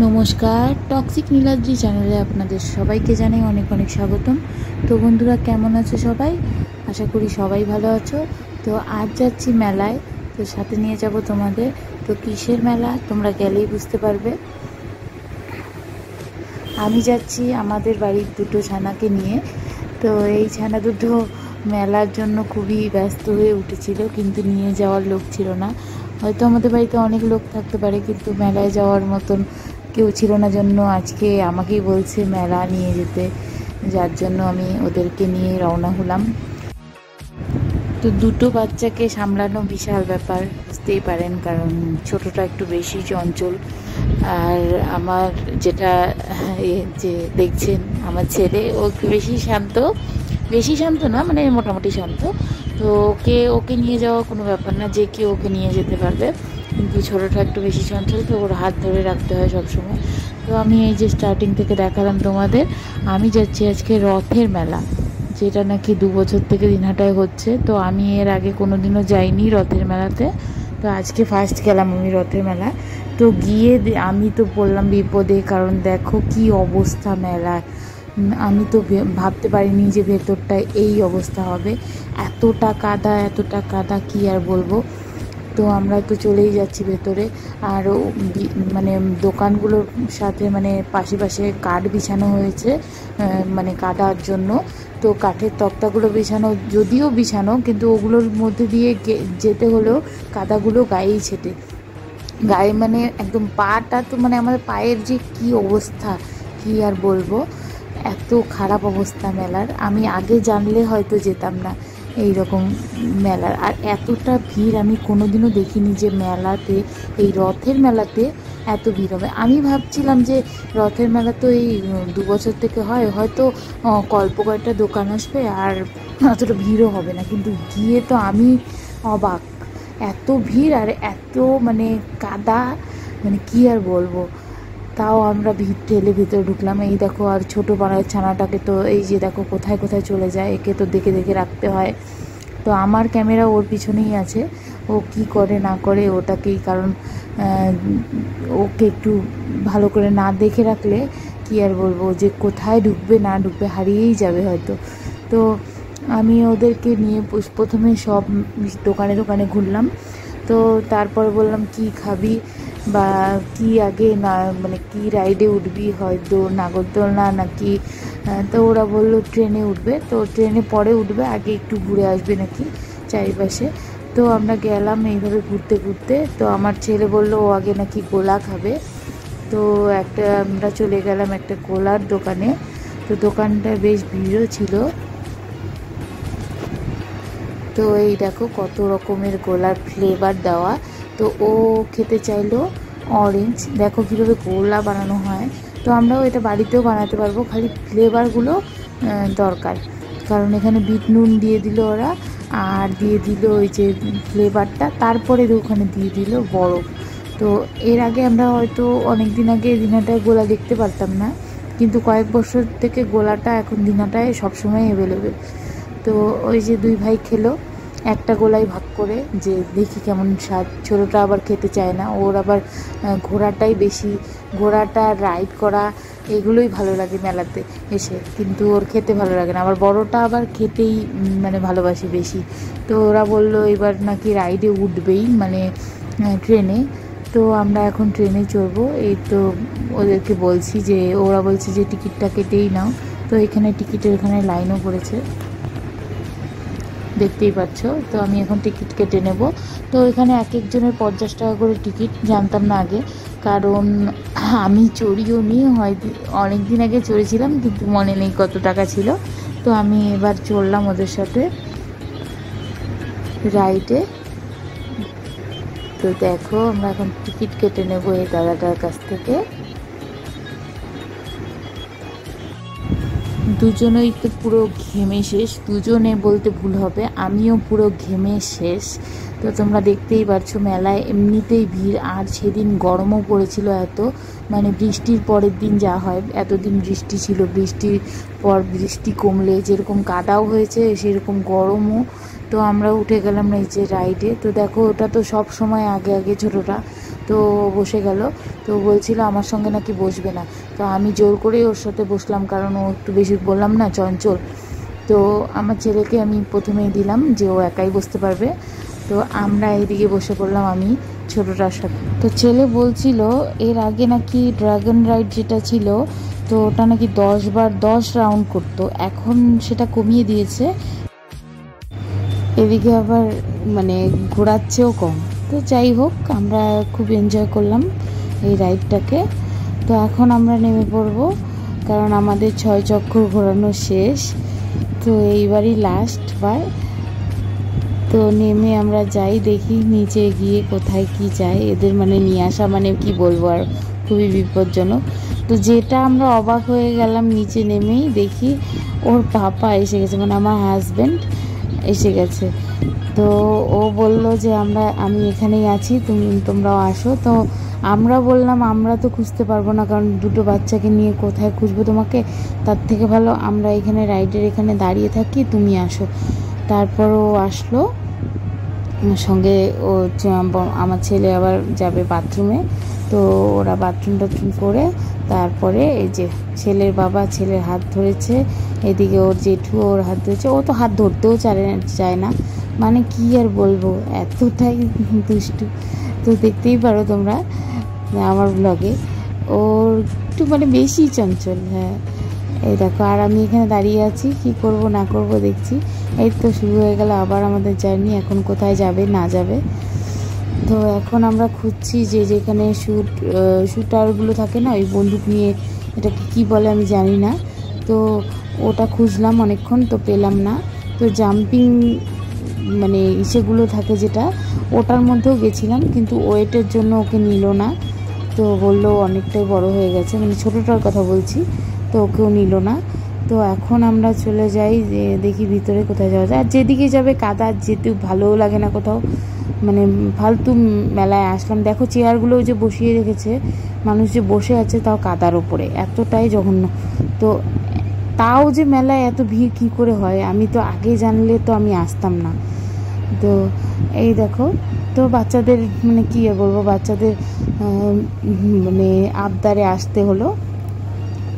নমস্কার, টক্সিক নীলাদ্রি চ্যানেলে আপনাদের সবাইকে জানাই অনেক অনেক স্বাগতম। তো বন্ধুরা, কেমন আছো সবাই? আশা করি সবাই ভালো আছো। তো আজ যাচ্ছি মেলায়, তো সাথে নিয়ে যাব তোমাদের। তো কিসের মেলা তোমরা গেলেই বুঝতে পারবে। আমি যাচ্ছি আমাদের বাড়ির দুটো ছানাকে নিয়ে। তো এই ছানা দুটো মেলার জন্য খুবই ব্যস্ত হয়ে উঠেছিল, কিন্তু নিয়ে যাওয়ার লোক ছিল না। হয়তো আমাদের বাড়িতে অনেক লোক থাকতে পারে, কিন্তু মেলায় যাওয়ার মতন কেউ ছিল না, জন্য আজকে আমাকেই বলছে মেলা নিয়ে যেতে, যার জন্য আমি ওদেরকে নিয়ে রওনা হলাম। তো দুটো বাচ্চাকে সামলানো বিশাল ব্যাপার, বুঝতেই পারেন, কারণ ছোটটা একটু বেশি চঞ্চল। আর আমার যেটা যে দেখছেন আমার ছেলে, ও একটু বেশি শান্ত না, মানে মোটামুটি শান্ত। তো ওকে নিয়ে যাওয়া কোনো ব্যাপার না, যে কেউ ওকে নিয়ে যেতে পারবে, কিন্তু ছোটোটা একটু বেশি চঞ্চল, তো ওর হাত ধরে রাখতে হয় সবসময়। তো আমি এই যে স্টার্টিং থেকে দেখালাম তোমাদের, আমি যাচ্ছি আজকে রথের মেলা, যেটা নাকি 2 বছর থেকে দিনহাটায় হচ্ছে। তো আমি এর আগে কোনো দিনও যাইনি রথের মেলাতে, তো আজকে ফার্স্ট গেলাম আমি রথের মেলা। তো গিয়ে আমি তো পড়লাম বিপদে, কারণ দেখো কি অবস্থা মেলায়। আমি তো ভাবতে পারিনি যে ভেতরটায় এই অবস্থা হবে। এতটা কাদা কি আর বলবো। তো আমরা তো চলেই যাচ্ছি ভেতরে। আর মানে দোকানগুলোর সাথে মানে পাশে কাঠ বিছানো হয়েছে, মানে কাদার জন্য। তো কাঠের তক্তাগুলো যদিও বিছানো, কিন্তু ওগুলোর মধ্যে দিয়ে যেতে হলেও কাদাগুলো গায়ে মানে একদম পাটা, তো মানে আমাদের পায়ের যে কি অবস্থা কি আর বলবো। এত খারাপ অবস্থা মেলার, আমি আগে জানলে হয়তো যেতাম না এই রকম মেলার। আর এতটা ভিড় আমি কোনোদিনও দেখিনি যে মেলাতে, এই রথের মেলাতে এত ভিড় হবে। আমি ভাবছিলাম যে রথের মেলা তো এই 2 বছর থেকে হয়, হয়তো কয়েকটা দোকান আসবে আর অতটা ভিড়ও হবে না, কিন্তু গিয়ে তো আমি অবাক। এত ভিড় আর এত মানে কাদা, মানে কি আর বলবো। তাও আমরা ভিড় ঠেলে ভিতরে ঢুকলাম। এই দেখো, আর ছোটো পাড়ার ছানাটাকে তো এই যে দেখো কোথায় চলে যায়, একে তো দেখে রাখতে হয়। তো আমার ক্যামেরা ওর পিছনেই আছে, ও কি করে না করে ওটাকেই, কারণ ওকে একটু ভালো করে না দেখে রাখলে কি আর বলবো, যে কোথায় ঢুকবে না ঢুকবে হারিয়েই যাবে হয়তো। তো আমি ওদেরকে নিয়ে প্রথমে সব দোকানে ঘুরলাম। তো তারপরে বললাম কি খাবি বা কি আগে না, মানে কি রাইডে উঠবি, হয়তো নাগরদোলনা নাকি। তো ওরা বললো ট্রেনে উঠবে, তো ট্রেনে পরে উঠবে, আগে একটু ঘুরে আসবে নাকি চারিপাশে। তো আমরা গেলাম এইভাবে ঘুরতে। তো আমার ছেলে বললো ও আগে নাকি গোলা খাবে। তো আমরা চলে গেলাম একটা গোলার দোকানে। তো দোকানটা বেশ ভিড়ও ছিল। তো এই দেখো কত রকমের গোলার ফ্লেভার দেওয়া। তো ও খেতে চাইলো অরেঞ্জ। দেখো কীভাবে গোলা বানানো হয়। তো আমরাও এটা বাড়িতেও বানাতে পারবো, খালি ফ্লেভারগুলো দরকার। কারণ এখানে বিট নুন দিয়ে দিল ওরা, আর দিয়ে দিল ওই যে ফ্লেভারটা, তারপরে ওখানে দিয়ে দিল বরফ। তো এর আগে আমরা হয়তো অনেক দিন আগে দিনহাটায় গোলা দেখতে পারতাম না, কিন্তু কয়েক বছর থেকে গোলাটা এখন দিনহাটায় সবসময় অ্যাভেলেবেল। তো ওই যে 2 ভাই খেলো একটা গোলাই ভাগ করে, যে দেখি কেমন স্বাদ। ছোটোটা আবার খেতে চায় না, ওর আবার ঘোড়াটা রাইড করা এগুলোই ভালো লাগে মেলাতে এসে, কিন্তু ওর খেতে ভালো লাগে না। আবার বড়টা আবার খেতেই মানে ভালোবাসে বেশি। তো ওরা বললো এবার নাকি রাইডে উঠবেই, মানে ট্রেনে। তো আমরা এখন ট্রেনে চড়বো। এই তো ওদেরকে বলছি, যে ওরা বলছে যে টিকিটটা কেটেই নাও। তো এখানে টিকিটের এখানে লাইনও পড়েছে, দেখতেই পাচ্ছ। তো আমি এখন টিকিট কেটে নেব। তো এখানে এক একজনের 50 টাকা করে টিকিট, জানতাম না আগে, কারণ আমি চড়িও নি, হয়তো অনেক দিন আগে চড়েছিলাম, কিন্তু মনে নেই কত টাকা ছিল। তো আমি এবার চড়লাম ওদের সাথে রাইডে। তো দেখো আমরা এখন টিকিট কেটে নেব এই দাদাটার কাছ থেকে। দুজনেই তো পুরো ঘেমে শেষ, দুজনে বলতে ভুল হবে, আমিও পুরো ঘেমে শেষ। তো তোমরা দেখতেই পারছো মেলায় এমনিতেই ভিড়, আর সেদিন গরমও পড়েছিল এত, মানে বৃষ্টির পরের দিন যা হয়, এতদিন বৃষ্টি ছিল, বৃষ্টির পর বৃষ্টি কমলে যেরকম কাদাও হয়েছে সেরকম গরমও। তো আমরা উঠে গেলাম এই যে রাইডে। তো দেখো ওটা তো সব সময় আগে আগে ছোটোটা, তো বসে গেল। তো বলছিল আমার সঙ্গে নাকি বসবে না, তো আমি জোর করেই ওর সাথে বসলাম, কারণ ও একটু বেশি বললাম না চঞ্চল। তো আমার ছেলেকে আমি প্রথমেই দিলাম যে ও একাই বসতে পারবে। তো আমরা এইদিকে বসে পড়লাম আমি ছোটোটার সাথে। তো ছেলে বলছিল এর আগে নাকি ড্রাগন রাইড যেটা ছিল, তো ওটা নাকি 10 বার 10 রাউন্ড করতো, এখন সেটা কমিয়ে দিয়েছে। এদিকে আবার মানে ঘোরাচ্ছেও কম। তো যাই হোক, আমরা খুব এনজয় করলাম এই রাইডটাকে। তো এখন আমরা নেমে পড়বো, কারণ আমাদের 6 চক্কর ঘোরানো শেষ। তো এইবারই লাস্ট বার। তো নেমে আমরা যাই, দেখি নিচে গিয়ে কোথায় কি যায়। এদের মানে নিয়ে আসা মানে কি বলবো আর, খুবই বিপজ্জনক। তো যেটা আমরা অবাক হয়ে গেলাম, নিচে নেমেই দেখি ওর পাপা এসে গেছে, মানে আমার হাজব্যান্ড এসে গেছে। তো ও বলল যে আমি এখানেই আছি, তোমরাও আসো। তো আমরা বললাম আমরা তো খুঁজতে পারবো না, কারণ দুটো বাচ্চাকে নিয়ে কোথায় খুঁজবো তোমাকে, তার থেকে ভালো আমরা এখানে রাইডের এখানে দাঁড়িয়ে থাকি, তুমি আসো। তারপর ও আসলো সঙ্গে। ও আমার ছেলে আবার যাবে বাথরুমে, তো ওরা বাথরুম টাথরুম করে তারপরে এই যে ছেলের বাবা ছেলের হাত ধরেছে, এদিকে ওর জেঠু ওর হাত ধরেছে। ও তো হাত ধরতেও চায় না, মানে কি আর বলবো, এতটাই দুষ্টু। তো দেখতেই পারো তোমরা আমার ব্লগে, ওর একটু মানে বেশি চঞ্চল। হ্যাঁ, এই দেখো, আর আমি এখানে দাঁড়িয়ে আছি, কি করব না করব দেখছি। এই তো শুরু হয়ে গেল আবার আমাদের জার্নি, এখন কোথায় যাবে না যাবে। তো এখন আমরা খুঁজছি যে যেখানে শুটারগুলো থাকে না, ওই বন্দুক নিয়ে, এটাকে কি বলে আমি জানি না। তো ওটা খুঁজলাম অনেকক্ষণ, তো পেলাম না। তো জাম্পিং মানে সেগুলো থাকে যেটা, ওটার মধ্যেও গেছিলাম, কিন্তু ওয়েটের জন্য ওকে নিল না। তো বললো অনেকটাই বড় হয়ে গেছে, মানে ছোটোটার কথা বলছি, তো ওকেও নিল না। তো এখন আমরা চলে যাই, যে দেখি ভিতরে কোথায় যাওয়া যায়। আর যেদিকে যাবে কাদা, যেতে ভালোও লাগে না কোথাও, মানে ফালতু মেলায় আসলাম। দেখো চেয়ারগুলো যে বসিয়ে রেখেছে, মানুষ যে বসে আছে তাও কাদার ওপরে, এতটাই জঘন্য। তো তাও যে মেলায় এত ভিড় কী করে হয়, আমি তো আগে জানলে তো আমি আসতাম না। তো এই দেখো, তো বাচ্চাদের মানে কী আর বলবো, বাচ্চাদের মানে আবদারে আসতে হলো।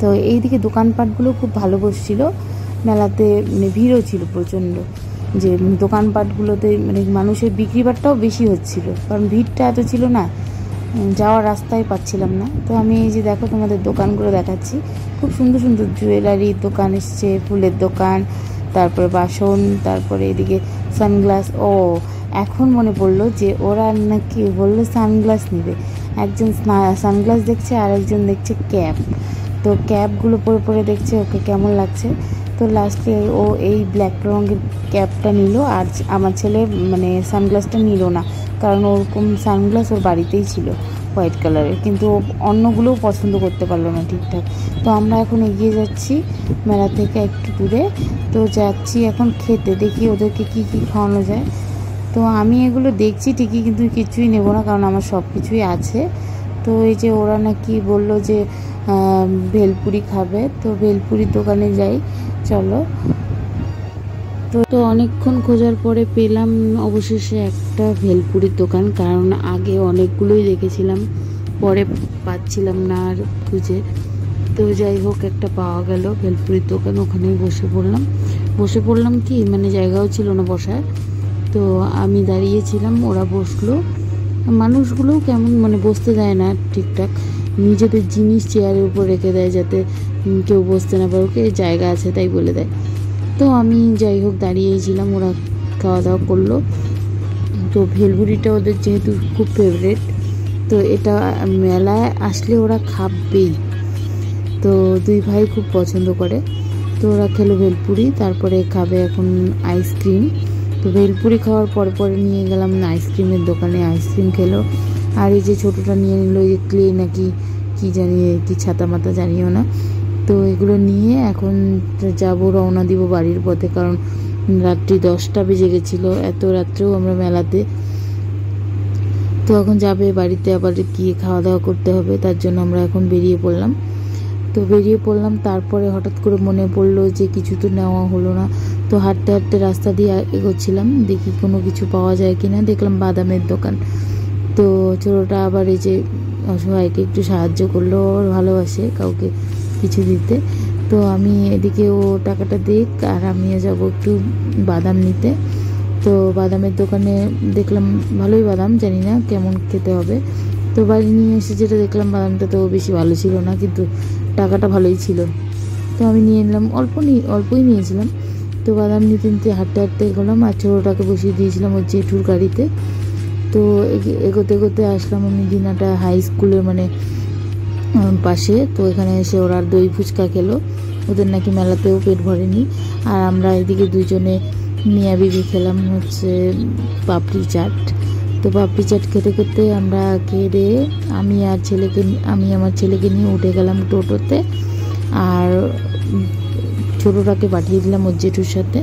তো এইদিকে দোকানপাটগুলো খুব ভালো বসছিল মেলাতে, মানে ভিড়ও ছিল প্রচণ্ড। যে দোকানপাটগুলোতে মানে মানুষের বিক্রিবাটটাও বেশি হচ্ছিল, কারণ ভিড়টা এত ছিল না, যাওয়ার রাস্তায় পাচ্ছিলাম না। তো আমি এই যে দেখো তোমাদের দোকানগুলো দেখাচ্ছি, খুব সুন্দর সুন্দর জুয়েলারির দোকান এসছে, ফুলের দোকান, তারপরে বাসন, তারপরে এদিকে সানগ্লাস। ও এখন মনে পড়লো যে ওরা নাকি বললো সানগ্লাস নেবে, একজন সানগ্লাস দেখছে আর একজন দেখছে ক্যাপ। তো ক্যাপগুলো পরে পরে দেখছে ওকে কেমন লাগছে। তো লাস্টে ও এই ব্ল্যাক রঙের ক্যাপটা নিল, আর আমার ছেলে মানে সানগ্লাসটা নিল না, কারণ ওরকম সানগ্লাস ওর বাড়িতেই ছিল হোয়াইট কালারের, কিন্তু ও অন্যগুলোও পছন্দ করতে পারলো না ঠিকঠাক। তো আমরা এখন এগিয়ে যাচ্ছি মেলা থেকে একটু দূরে। তো যাচ্ছি এখন খেতে, দেখি ওদেরকে কি কি খাওয়ানো যায়। তো আমি এগুলো দেখছি ঠিকই, কিন্তু কিছুই নেব না, কারণ আমার সব কিছুই আছে। তো এই যে ওরা নাকি বললো যে ভেলপুরি খাবে, তো ভেলপুরির দোকানে যাই চলো। তো অনেকক্ষণ খোঁজার পরে পেলাম অবশেষে একটা ভেলপুরির দোকান, কারণ আগে অনেকগুলোই দেখেছিলাম, পরে পাচ্ছিলাম না আর খুঁজে। তো যাই হোক, একটা পাওয়া গেল ভেলপুরির দোকান, ওখানেই বসে পড়লাম কি মানে জায়গাও ছিল না বসার। তো আমি দাঁড়িয়েছিলাম, ওরা বসলো। মানুষগুলোও কেমন মানে বসতে দেয় না ঠিকঠাক, নিজেদের জিনিস চেয়ারের উপর রেখে দেয় যাতে কেউ বসতে না পারে, ওকে জায়গা আছে তাই বলে দেয়। তো আমি যাই হোক দাঁড়িয়েই ছিলাম, ওরা খাওয়া দাওয়া করলো। তো ভেলপুরিটা ওদের যেহেতু খুব ফেভারেট, তো এটা মেলায় আসলে ওরা খাবেই। তো দুই ভাই খুব পছন্দ করে, তো ওরা খেলো ভেলপুরি, তারপরে খাবে এখন আইসক্রিম। তো ভেলপুরি খাওয়ার পরে পরে নিয়ে গেলাম আইসক্রিমের দোকানে, আইসক্রিম খেলো। আর এই যে ছোটোটা নিয়ে নিল এই যে ক্লে নাকি কি জানি, কি ছাতা মাতা জানিও না। তো এগুলো নিয়ে এখন যাব, রওনা দিব বাড়ির পথে, কারণ রাত্রি 10টা বেজে গেছিলো, এত রাত্রেও আমরা মেলাতে। তো এখন যাবে বাড়িতে, আবার গিয়ে খাওয়া দাওয়া করতে হবে, তার জন্য আমরা এখন বেরিয়ে পড়লাম। তো বেরিয়ে পড়লাম। তারপরে হঠাৎ করে মনে পড়লো যে কিছু তো নেওয়া হলো না। তো হাঁটতে হাঁটতে রাস্তা দিয়ে এগোচ্ছিলাম, দেখি কোনো কিছু পাওয়া যায় কি না। দেখলাম বাদামের দোকান। তো ছোটোটা আবার এই যে অসহায়কে একটু সাহায্য করলো, ওর ভালোবাসে কাউকে কিছু দিতে। তো আমি এদিকে ও টাকাটা দিক আর আমিও যাবো একটু বাদাম নিতে। তো বাদামের দোকানে দেখলাম ভালোই বাদাম, জানি না কেমন খেতে হবে। তো বাড়ি নিয়ে এসে যেটা দেখলাম, বাদামটা তো বেশি ভালো ছিল না, কিন্তু টাকাটা ভালোই ছিল। তো আমি নিয়ে নিলাম, অল্পই নিয়েছিলাম। তো বাদাম নিতে নিতে হাঁটতে হাঁটতে গেলাম, আর ছোটোটাকে বসিয়ে দিয়েছিলাম ওর জেঠুর গাড়িতে। তো এগোতে এগোতে আসলাম আমি দিনাটা হাই স্কুলের মানে পাশে। তো এখানে এসে ওরা দই ফুচকা খেলো, ওদের নাকি মেলাতেও পেট ভরেনি। আর আমরা এদিকে দুজনে মিয়া বিবি খেলাম হচ্ছে পাপড়ি চাট। তো পাপড়ি চাট খেতে খেতে আমরা খেয়ে আমি আমার ছেলেকে নিয়ে উঠে গেলাম টোটোতে, আর ছোটোটাকে পাঠিয়ে দিলাম ওর জেঠুর সাথে।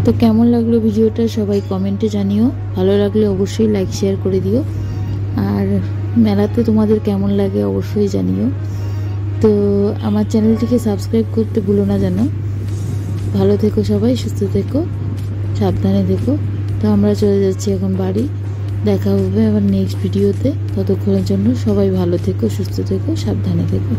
তো কেমন লাগলো ভিডিওটা সবাই কমেন্টে জানিও, ভালো লাগলে অবশ্যই লাইক শেয়ার করে দিও, আর মেলাতে তোমাদের কেমন লাগে অবশ্যই জানিও। তো আমার চ্যানেলটিকে সাবস্ক্রাইব করতে ভুলো না যেন। ভালো থেকো সবাই, সুস্থ থেকো, সাবধানে থেকো। তো আমরা চলে যাচ্ছি এখন বাড়ি, দেখা হবে আবার নেক্সট ভিডিওতে। ততক্ষণের জন্য সবাই ভালো থেকো, সুস্থ থেকো, সাবধানে থেকো।